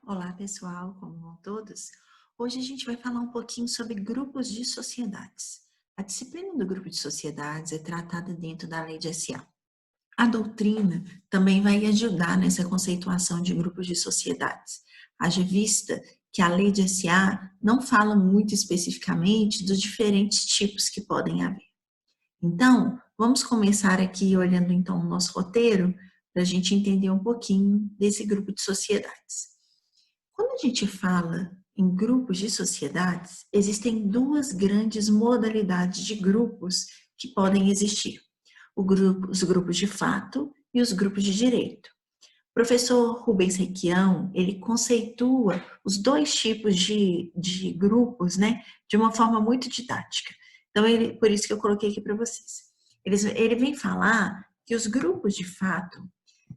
Olá, pessoal, como vão todos? Hoje a gente vai falar um pouquinho sobre grupos de sociedades. A disciplina do grupo de sociedades é tratada dentro da lei de SA. A doutrina também vai ajudar nessa conceituação de grupos de sociedades. Haja vista que a lei de SA não fala muito especificamente dos diferentes tipos que podem haver. Então, vamos começar aqui olhando então o nosso roteiro para a gente entender um pouquinho desse grupo de sociedades. Quando a gente fala em grupos de sociedades, existem duas grandes modalidades de grupos que podem existir: os grupos de fato e os grupos de direito. O professor Rubens Requião, ele conceitua os dois tipos de grupos, né, de uma forma muito didática. Então, por isso que eu coloquei aqui para vocês. Ele vem falar que os grupos de fato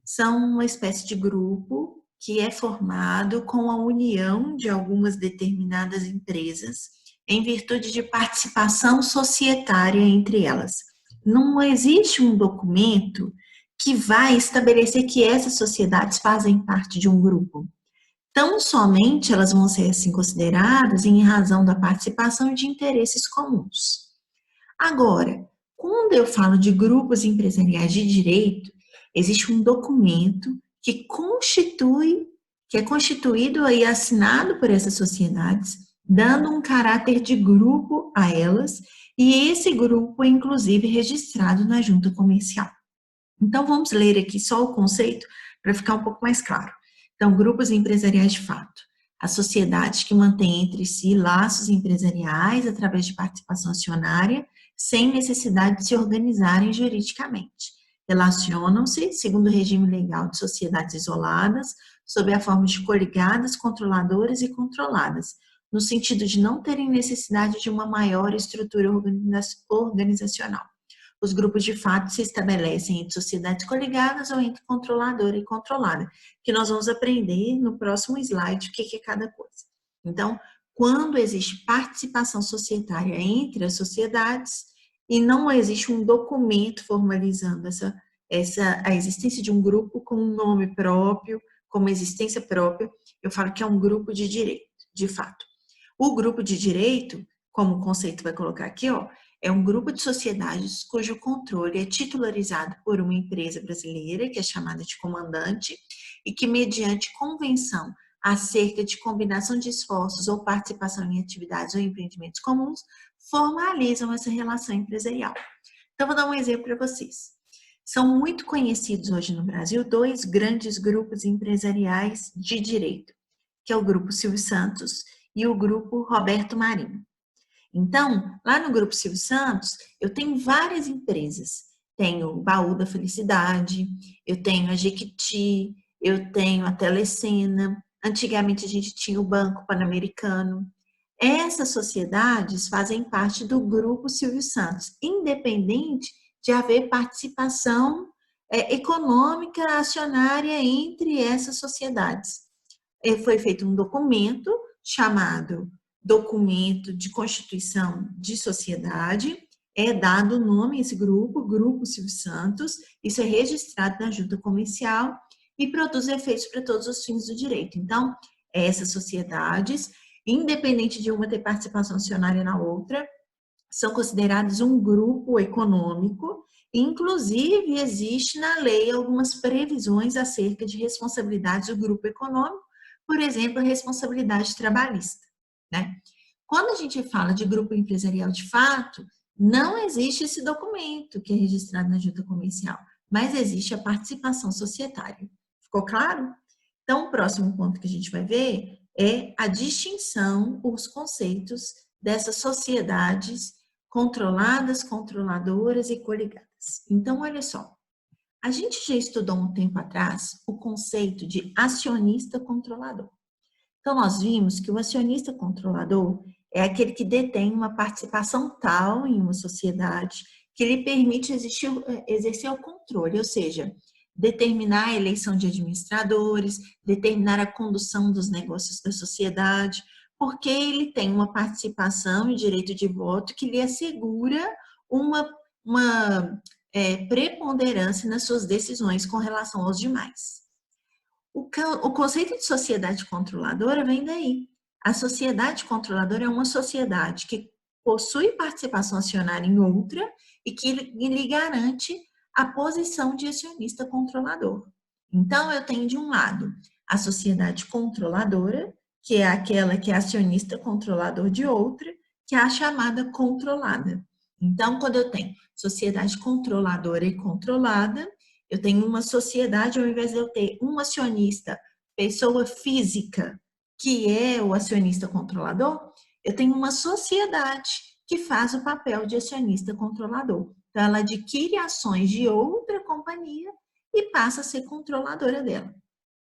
são uma espécie de grupo que é formado com a união de algumas determinadas empresas em virtude de participação societária entre elas. Não existe um documento que vai estabelecer que essas sociedades fazem parte de um grupo. Tão somente elas vão ser assim consideradas em razão da participação de interesses comuns. Agora, quando eu falo de grupos empresariais de direito, existe um documento que é constituído e assinado por essas sociedades, dando um caráter de grupo a elas, e esse grupo é inclusive registrado na junta comercial. Então, vamos ler aqui só o conceito para ficar um pouco mais claro. Então, grupos empresariais de fato. As sociedades que mantêm entre si laços empresariais através de participação acionária, sem necessidade de se organizarem juridicamente. Relacionam-se, segundo o regime legal de sociedades isoladas, sob a forma de coligadas, controladoras e controladas, no sentido de não terem necessidade de uma maior estrutura organizacional. Os grupos de fato se estabelecem entre sociedades coligadas ou entre controladora e controlada, que nós vamos aprender no próximo slide o que é cada coisa. Então, quando existe participação societária entre as sociedades e não existe um documento formalizando a existência de um grupo com um nome próprio, com uma existência própria, eu falo que é um grupo de direito, de fato. O grupo de direito, como o conceito vai colocar aqui, ó, é um grupo de sociedades cujo controle é titularizado por uma empresa brasileira, que é chamada de comandante, e que, mediante convenção acerca de combinação de esforços ou participação em atividades ou empreendimentos comuns, formalizam essa relação empresarial. Então, vou dar um exemplo para vocês. São muito conhecidos hoje no Brasil dois grandes grupos empresariais de direito, que é o Grupo Silvio Santos e o Grupo Roberto Marinho. Então, lá no Grupo Silvio Santos, eu tenho várias empresas. Tenho o Baú da Felicidade, eu tenho a Jequiti, eu tenho a Telecena. Antigamente a gente tinha o Banco Pan-Americano. Essas sociedades fazem parte do Grupo Silvio Santos, independente de haver participação econômica acionária entre essas sociedades. Foi feito um documento chamado Documento de Constituição de Sociedade, é dado o nome a esse grupo, Grupo Silvio Santos, isso é registrado na junta comercial e produz efeitos para todos os fins do direito. Então, essas sociedades, independente de uma ter participação acionária na outra, são consideradas um grupo econômico, inclusive existe na lei algumas previsões acerca de responsabilidades do grupo econômico, por exemplo, a responsabilidade trabalhista, né? Quando a gente fala de grupo empresarial de fato, não existe esse documento que é registrado na junta comercial, mas existe a participação societária. Ficou claro? Então, o próximo ponto que a gente vai ver é a distinção, os conceitos dessas sociedades controladas, controladoras e coligadas. Então, olha só, a gente já estudou um tempo atrás o conceito de acionista controlador. Então, nós vimos que o acionista controlador é aquele que detém uma participação tal em uma sociedade que lhe permite exercer o controle, ou seja, determinar a eleição de administradores, determinar a condução dos negócios da sociedade, porque ele tem uma participação e direito de voto que lhe assegura uma preponderância nas suas decisões com relação aos demais. O conceito de sociedade controladora vem daí. A sociedade controladora é uma sociedade que possui participação acionária em outra e que lhe garante a posição de acionista controlador. Então, eu tenho de um lado a sociedade controladora, que é aquela que é acionista controlador de outra, que é a chamada controlada. Então, quando eu tenho sociedade controladora e controlada, eu tenho uma sociedade, ao invés de eu ter um acionista, pessoa física, que é o acionista controlador, eu tenho uma sociedade que faz o papel de acionista controlador. Então, ela adquire ações de outra companhia e passa a ser controladora dela.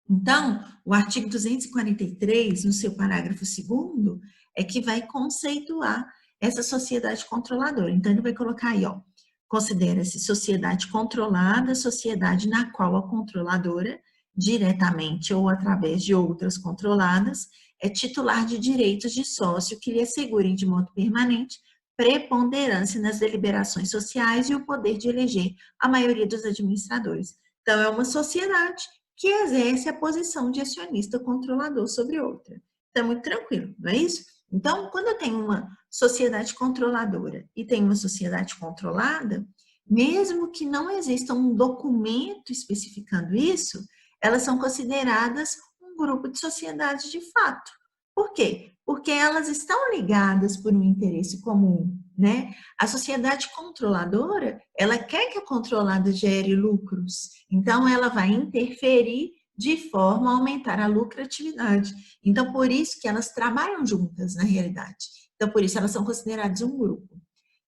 Então, o artigo 243, no seu parágrafo 2º, é que vai conceituar essa sociedade controladora. Então, ele vai colocar aí, ó, considera-se sociedade controlada, sociedade na qual a controladora, diretamente ou através de outras controladas, é titular de direitos de sócio que lhe assegurem de modo permanente preponderância nas deliberações sociais e o poder de eleger a maioria dos administradores. Então, é uma sociedade que exerce a posição de acionista controlador sobre outra. Então, é muito tranquilo, não é isso? Então, quando eu tenho uma sociedade controladora e tenho uma sociedade controlada, mesmo que não exista um documento especificando isso, elas são consideradas um grupo de sociedades de fato. Por quê? Porque elas estão ligadas por um interesse comum, né? A sociedade controladora, ela quer que a controlada gere lucros, então ela vai interferir de forma a aumentar a lucratividade. Então, por isso que elas trabalham juntas, na realidade. Então, por isso elas são consideradas um grupo.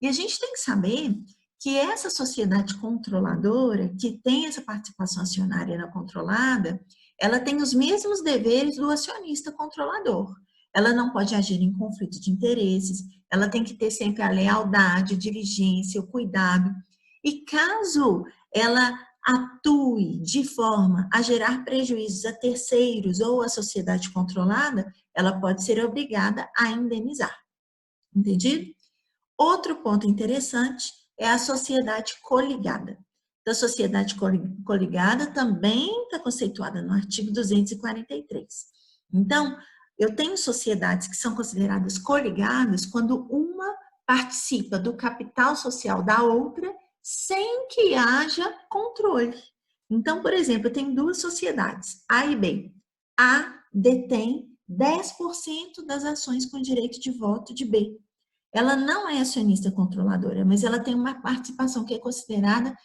E a gente tem que saber que essa sociedade controladora, que tem essa participação acionária na controlada, ela tem os mesmos deveres do acionista controlador. Ela não pode agir em conflito de interesses, ela tem que ter sempre a lealdade, a diligência, o cuidado. E caso ela atue de forma a gerar prejuízos a terceiros ou à sociedade controlada, ela pode ser obrigada a indenizar. Entendido? Outro ponto interessante é a sociedade coligada. Então, a sociedade coligada também está conceituada no artigo 243. Então, eu tenho sociedades que são consideradas coligadas quando uma participa do capital social da outra sem que haja controle. Então, por exemplo, eu tenho duas sociedades, A e B. A detém 10% das ações com direito de voto de B. Ela não é acionista controladora, mas ela tem uma participação que é considerada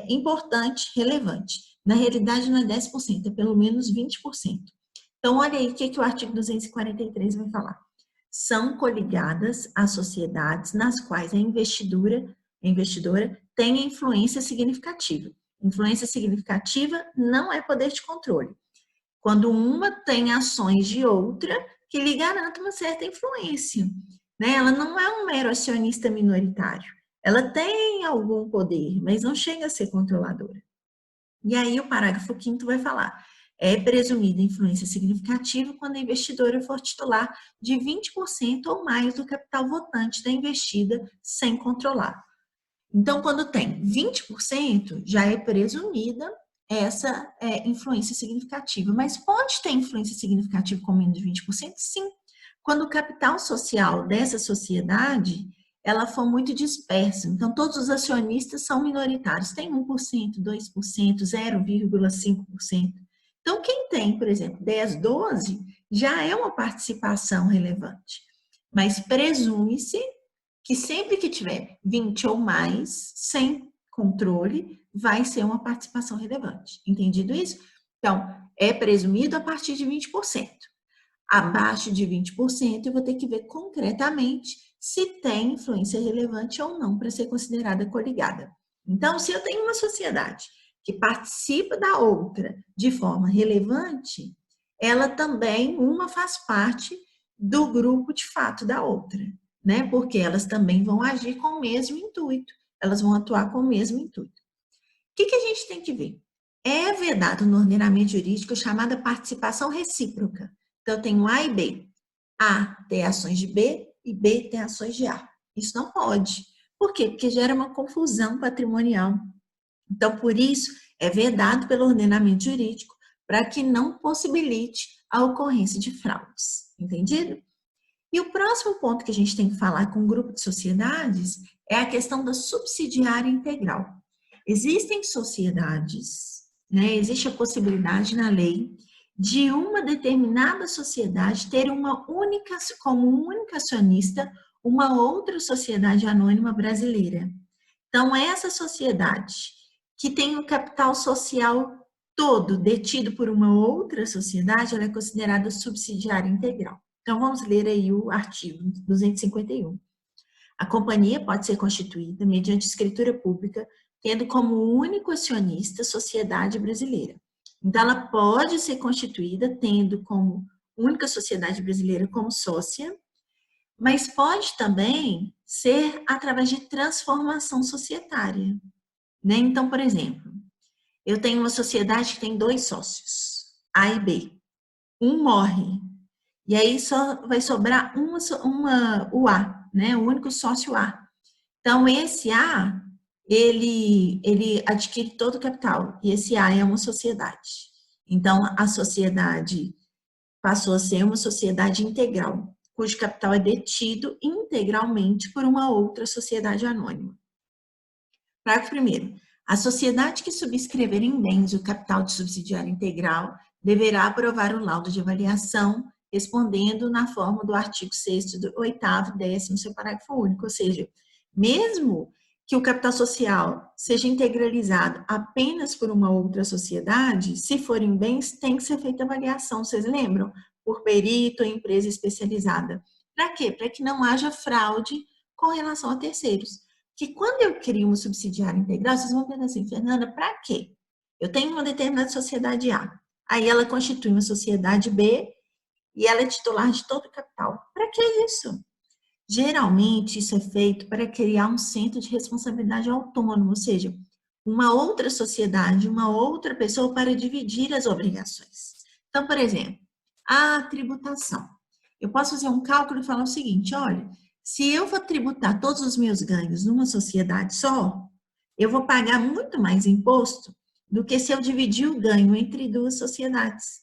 importante, relevante. Na realidade, não é 10%, é pelo menos 20%. Então, olha aí o que o artigo 243 vai falar. São coligadas as sociedades nas quais a investidora tem influência significativa. Influência significativa não é poder de controle. Quando uma tem ações de outra que lhe garanta uma certa influência, né? Ela não é um mero acionista minoritário. Ela tem algum poder, mas não chega a ser controladora. E aí o parágrafo 5º vai falar: é presumida influência significativa quando a investidora for titular de 20% ou mais do capital votante da investida sem controlar. Então, quando tem 20%, já é presumida essa influência significativa. Mas pode ter influência significativa com menos de 20%? Sim. Quando o capital social dessa sociedade ela for muito dispersa. Então, todos os acionistas são minoritários. Tem 1%, 2%, 0,5%. Então, quem tem, por exemplo, 10, 12, já é uma participação relevante. Mas presume-se que sempre que tiver 20 ou mais, sem controle, vai ser uma participação relevante. Entendido isso? Então, é presumido a partir de 20%. Abaixo de 20%, eu vou ter que ver concretamente se tem influência relevante ou não para ser considerada coligada. Então, se eu tenho uma sociedade que participa da outra de forma relevante, ela também, uma faz parte do grupo de fato da outra, né? Porque elas também vão agir com o mesmo intuito, elas vão atuar com o mesmo intuito. O que a gente tem que ver? É vedado no ordenamento jurídico chamada participação recíproca. Então, eu tenho A e B. A tem ações de B e B tem ações de A. Isso não pode. Por quê? Porque gera uma confusão patrimonial. Então, por isso, é vedado pelo ordenamento jurídico para que não possibilite a ocorrência de fraudes. Entendido? E o próximo ponto que a gente tem que falar com o grupo de sociedades é a questão da subsidiária integral. Existem sociedades, né, existe a possibilidade na lei de uma determinada sociedade ter como única acionista uma outra sociedade anônima brasileira. Então, essa sociedade que tem o capital social todo detido por uma outra sociedade, ela é considerada subsidiária integral. Então, vamos ler aí o artigo 251. A companhia pode ser constituída mediante escritura pública, tendo como único acionista a sociedade brasileira. Então, ela pode ser constituída tendo como única sociedade brasileira como sócia, mas pode também ser através de transformação societária, né? Então, por exemplo, eu tenho uma sociedade que tem 2 sócios, A e B. Um morre, e aí só vai sobrar o A, né? O único sócio A. Então, esse A, ele adquire todo o capital, e esse A é uma sociedade. Então, a sociedade passou a ser uma sociedade integral, cujo capital é detido integralmente por uma outra sociedade anônima. Parágrafo 1º. A sociedade que subscrever em bens o capital de subsidiária integral deverá aprovar o laudo de avaliação, respondendo na forma do artigo 6º, 8º, 10º, seu parágrafo único, ou seja, mesmo que o capital social seja integralizado apenas por uma outra sociedade, se forem bens, tem que ser feita avaliação, vocês lembram? Por perito ou empresa especializada. Para quê? Para que não haja fraude com relação a terceiros. Que quando eu crio uma subsidiária integral, vocês vão pensar assim, Fernanda, para quê? Eu tenho uma determinada sociedade A, aí ela constitui uma sociedade B e ela é titular de todo o capital. Para que isso? Geralmente, isso é feito para criar um centro de responsabilidade autônomo, ou seja, uma outra sociedade, uma outra pessoa para dividir as obrigações. Então, por exemplo, a tributação. Eu posso fazer um cálculo e falar o seguinte, olha, se eu for tributar todos os meus ganhos numa sociedade só, eu vou pagar muito mais imposto do que se eu dividir o ganho entre 2 sociedades.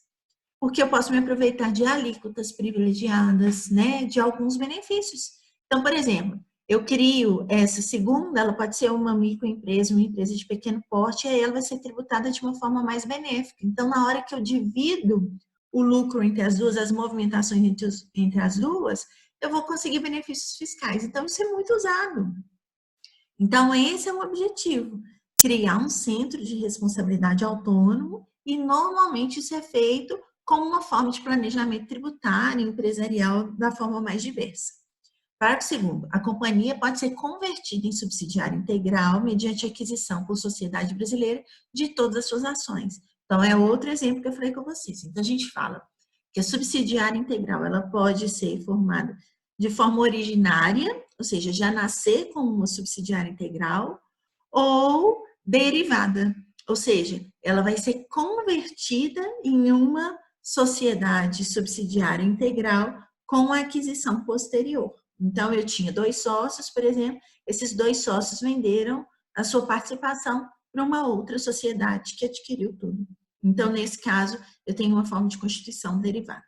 Porque eu posso me aproveitar de alíquotas privilegiadas, né, de alguns benefícios. Então, por exemplo, eu crio essa segunda, ela pode ser uma microempresa, uma empresa de pequeno porte, e aí ela vai ser tributada de uma forma mais benéfica. Então, na hora que eu divido o lucro entre as duas, as movimentações entre as duas, eu vou conseguir benefícios fiscais. Então, isso é muito usado. Então, esse é o objetivo, criar um centro de responsabilidade autônomo, e normalmente isso é feito como uma forma de planejamento tributário e empresarial da forma mais diversa. Parágrafo 2º. A companhia pode ser convertida em subsidiária integral mediante aquisição por sociedade brasileira de todas as suas ações. Então, é outro exemplo que eu falei com vocês. Então, a gente fala que a subsidiária integral, ela pode ser formada de forma originária, ou seja, já nascer como uma subsidiária integral, ou derivada, ou seja, ela vai ser convertida em uma sociedade subsidiária integral com a aquisição posterior. Então, eu tinha 2 sócios, por exemplo, esses 2 sócios venderam a sua participação para uma outra sociedade que adquiriu tudo. Então, nesse caso, eu tenho uma forma de constituição derivada.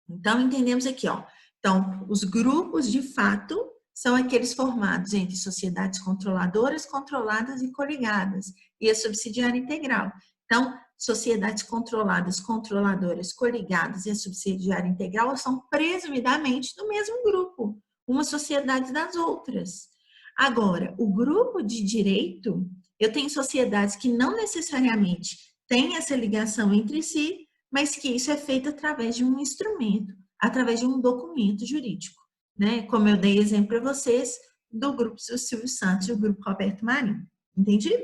Então, entendemos aqui, ó. Então, os grupos, de fato, são aqueles formados entre sociedades controladoras, controladas e coligadas, e a subsidiária integral. Então, sociedades controladas, controladoras, coligadas e a subsidiária integral são presumidamente do mesmo grupo, uma sociedade das outras. Agora, o grupo de direito, eu tenho sociedades que não necessariamente têm essa ligação entre si, mas que isso é feito através de um instrumento, através de um documento jurídico, né? Como eu dei exemplo para vocês do grupo do Silvio Santos e o grupo Roberto Marinho, entendido?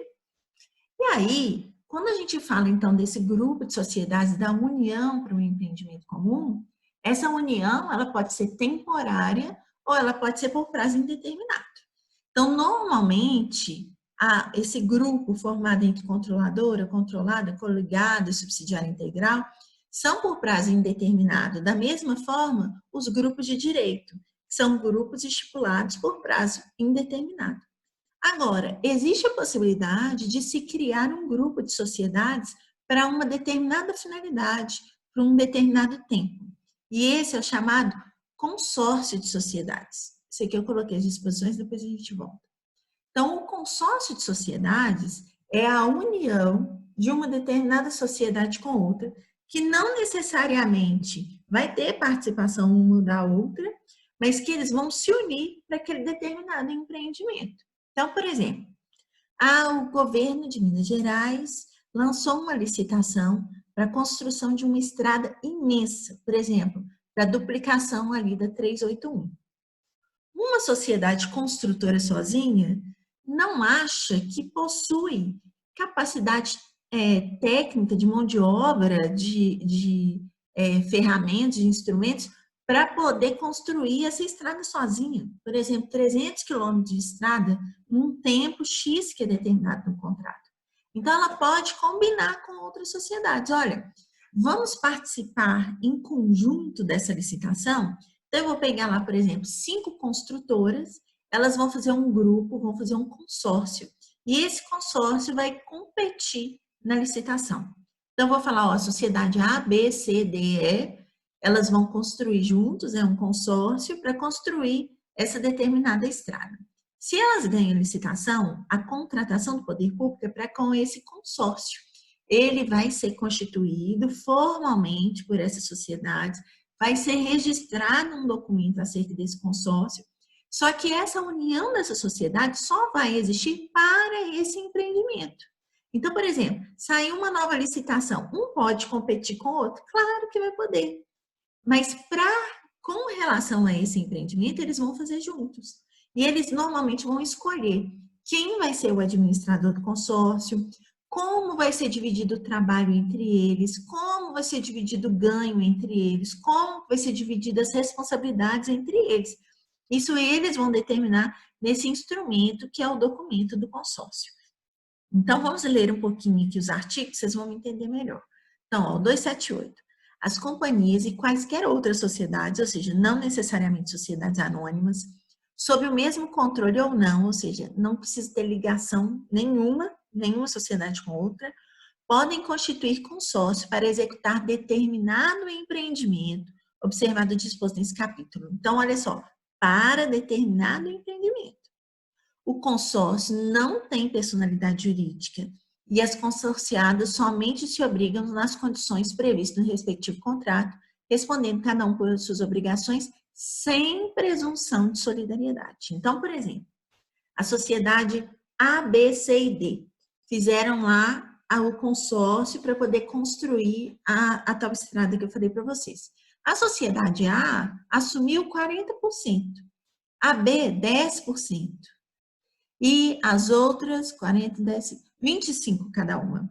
E aí, quando a gente fala então desse grupo de sociedades, da união para um empreendimento comum, essa união ela pode ser temporária ou ela pode ser por prazo indeterminado. Então, normalmente, esse grupo formado entre controladora, controlada, coligada e subsidiária integral são por prazo indeterminado. Da mesma forma, os grupos de direito são grupos estipulados por prazo indeterminado. Agora, existe a possibilidade de se criar um grupo de sociedades para uma determinada finalidade, para um determinado tempo. E esse é o chamado consórcio de sociedades. Isso aqui eu coloquei as disposições, depois a gente volta. Então, o consórcio de sociedades é a união de uma determinada sociedade com outra, que não necessariamente vai ter participação uma da outra, mas que eles vão se unir para aquele determinado empreendimento. Então, por exemplo, o governo de Minas Gerais lançou uma licitação para a construção de uma estrada imensa, por exemplo, para a duplicação ali da 381. Uma sociedade construtora sozinha não acha que possui capacidade técnica de mão de obra, de ferramentas, de instrumentos, para poder construir essa estrada sozinha. Por exemplo, 300 quilômetros de estrada num tempo X que é determinado no contrato. Então, ela pode combinar com outras sociedades. Olha, vamos participar em conjunto dessa licitação? Então, eu vou pegar lá, por exemplo, 5 construtoras, elas vão fazer um grupo, vão fazer um consórcio, e esse consórcio vai competir na licitação. Então, eu vou falar, ó, a sociedade A, B, C, D, E, elas vão construir juntos, é um consórcio, para construir essa determinada estrada. Se elas ganham a licitação, a contratação do poder público é para com esse consórcio. Ele vai ser constituído formalmente por essas sociedades, vai ser registrado um documento acerca desse consórcio, só que essa união dessa sociedade só vai existir para esse empreendimento. Então, por exemplo, saiu uma nova licitação, um pode competir com o outro? Claro que vai poder, mas com relação a esse empreendimento, eles vão fazer juntos. E eles normalmente vão escolher quem vai ser o administrador do consórcio, como vai ser dividido o trabalho entre eles, como vai ser dividido o ganho entre eles, como vai ser divididas as responsabilidades entre eles. Isso eles vão determinar nesse instrumento que é o documento do consórcio. Então, vamos ler um pouquinho aqui os artigos, vocês vão me entender melhor. Então, ó, 278. As companhias e quaisquer outras sociedades, ou seja, não necessariamente sociedades anônimas, sob o mesmo controle ou não, ou seja, não precisa ter ligação nenhuma sociedade com outra, podem constituir consórcio para executar determinado empreendimento, observado o disposto nesse capítulo. Então, olha só, para determinado empreendimento. O consórcio não tem personalidade jurídica e as consorciadas somente se obrigam nas condições previstas no respectivo contrato, respondendo cada um por suas obrigações sem presunção de solidariedade. Então, por exemplo, a sociedade A, B, C e D fizeram lá o consórcio para poder construir a tal estrada que eu falei para vocês. A sociedade A assumiu 40%, a B 10%, e as outras 40, 10, 25 cada uma.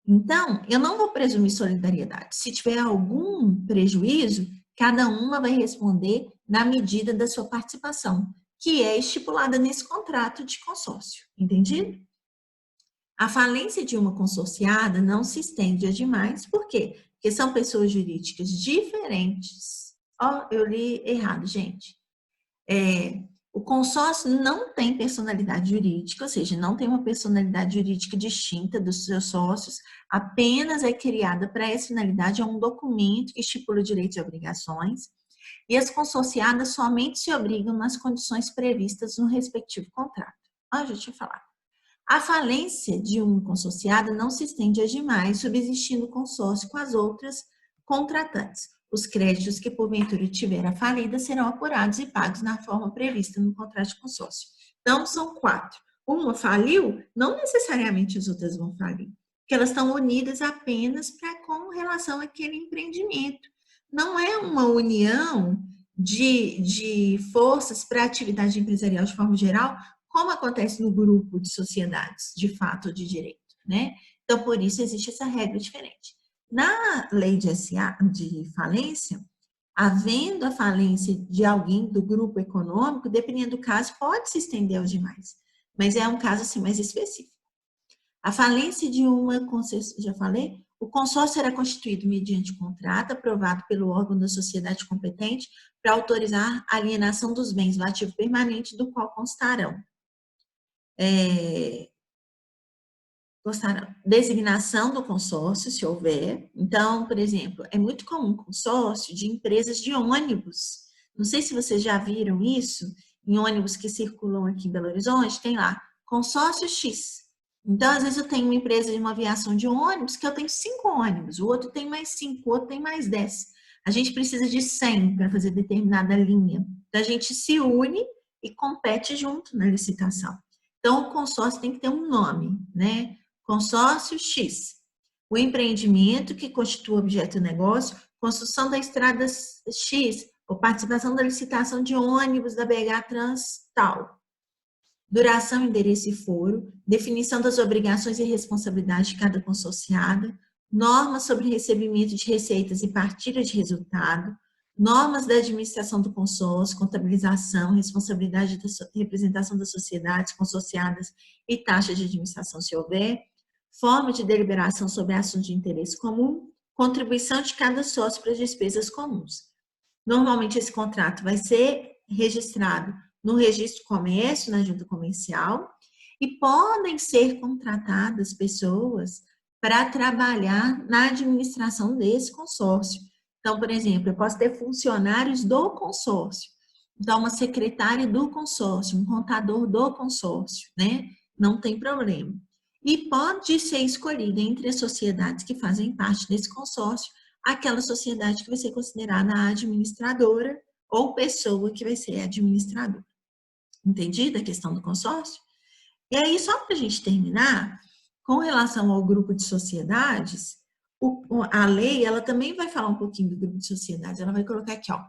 Então, eu não vou presumir solidariedade. Se tiver algum prejuízo, cada uma vai responder na medida da sua participação, que é estipulada nesse contrato de consórcio. Entendido? A falência de uma consorciada não se estende a demais, por quê? Porque são pessoas jurídicas diferentes. Ó, eu li errado, gente. O consórcio não tem personalidade jurídica, ou seja, não tem uma personalidade jurídica distinta dos seus sócios, apenas é criada para essa finalidade, é um documento que estipula direitos e obrigações, e as consorciadas somente se obrigam nas condições previstas no respectivo contrato. Já tinha falado. A falência de uma consorciada não se estende a demais, subsistindo o consórcio com as outras contratantes. Os créditos que porventura tiver a falida serão apurados e pagos na forma prevista no contrato de consórcio. Então, são 4. Uma faliu, não necessariamente as outras vão falir, porque elas estão unidas apenas com relação àquele empreendimento. Não é uma união de forças para a atividade empresarial de forma geral, como acontece no grupo de sociedades, de fato ou de direito, né? Então, por isso existe essa regra diferente. Na lei de SA, de falência, havendo a falência de alguém do grupo econômico, dependendo do caso, pode se estender aos demais, mas é um caso assim mais específico. A falência de uma concessão, já falei, o consórcio será constituído mediante contrato aprovado pelo órgão da sociedade competente para autorizar a alienação dos bens do ativo permanente do qual constarão Gostaram? Designação do consórcio, se houver. Então, por exemplo, é muito comum consórcio de empresas de ônibus. Não sei se vocês já viram isso, em ônibus que circulam aqui em Belo Horizonte, tem lá, consórcio X. Então, às vezes eu tenho uma empresa de uma aviação de ônibus que eu tenho 5 ônibus, o outro tem mais 5, o outro tem mais 10. A gente precisa de 100 para fazer determinada linha. Então, a gente se une e compete junto na licitação. Então, o consórcio tem que ter um nome, né? Consórcio X. O empreendimento que constitua objeto de negócio, construção da estrada X, ou participação da licitação de ônibus da BH Trans tal. Duração, endereço e foro, definição das obrigações e responsabilidades de cada consorciada, normas sobre recebimento de receitas e partilha de resultado, normas da administração do consórcio, contabilização, responsabilidade da representação das sociedades consorciadas e taxas de administração, se houver, forma de deliberação sobre assuntos de interesse comum, contribuição de cada sócio para as despesas comuns. Normalmente, esse contrato vai ser registrado no registro de comércio, na junta comercial, e podem ser contratadas pessoas para trabalhar na administração desse consórcio. Então, por exemplo, eu posso ter funcionários do consórcio. Então, uma secretária do consórcio, um contador do consórcio, né? Não tem problema. E pode ser escolhida entre as sociedades que fazem parte desse consórcio, aquela sociedade que vai ser considerada a administradora ou pessoa que vai ser administradora. Entendida a questão do consórcio? E aí, só para a gente terminar, com relação ao grupo de sociedades, a lei, ela também vai falar um pouquinho do grupo de sociedades, ela vai colocar aqui, ó,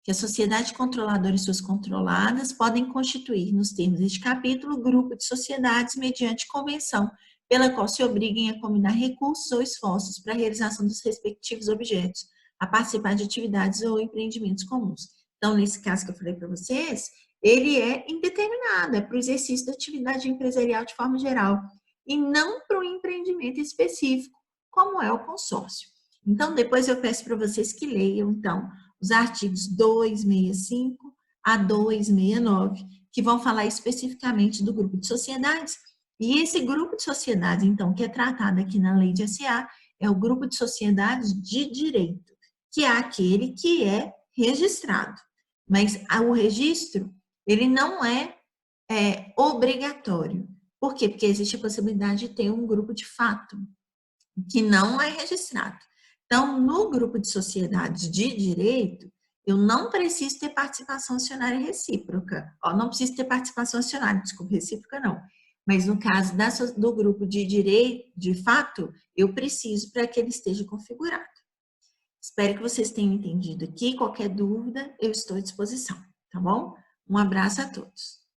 que a sociedade controladora e suas controladas podem constituir, nos termos deste capítulo, grupo de sociedades mediante convenção, pela qual se obriguem a combinar recursos ou esforços para a realização dos respectivos objetos, a participar de atividades ou empreendimentos comuns. Então, nesse caso que eu falei para vocês, ele é indeterminado, é para o exercício da atividade empresarial de forma geral, e não para um empreendimento específico, como é o consórcio. Então, depois eu peço para vocês que leiam, então, os artigos 265 a 269, que vão falar especificamente do grupo de sociedades. E esse grupo de sociedades, então, que é tratado aqui na lei de SA, é o grupo de sociedades de direito, que é aquele que é registrado. Mas o registro, ele não é obrigatório. Por quê? Porque existe a possibilidade de ter um grupo de fato, que não é registrado. Então, no grupo de sociedades de direito, eu não preciso ter participação acionária recíproca. Não preciso ter participação acionária, desculpa, recíproca não. Mas no caso do grupo de direito, de fato, eu preciso para que ele esteja configurado. Espero que vocês tenham entendido aqui. Qualquer dúvida, eu estou à disposição, tá bom? Um abraço a todos.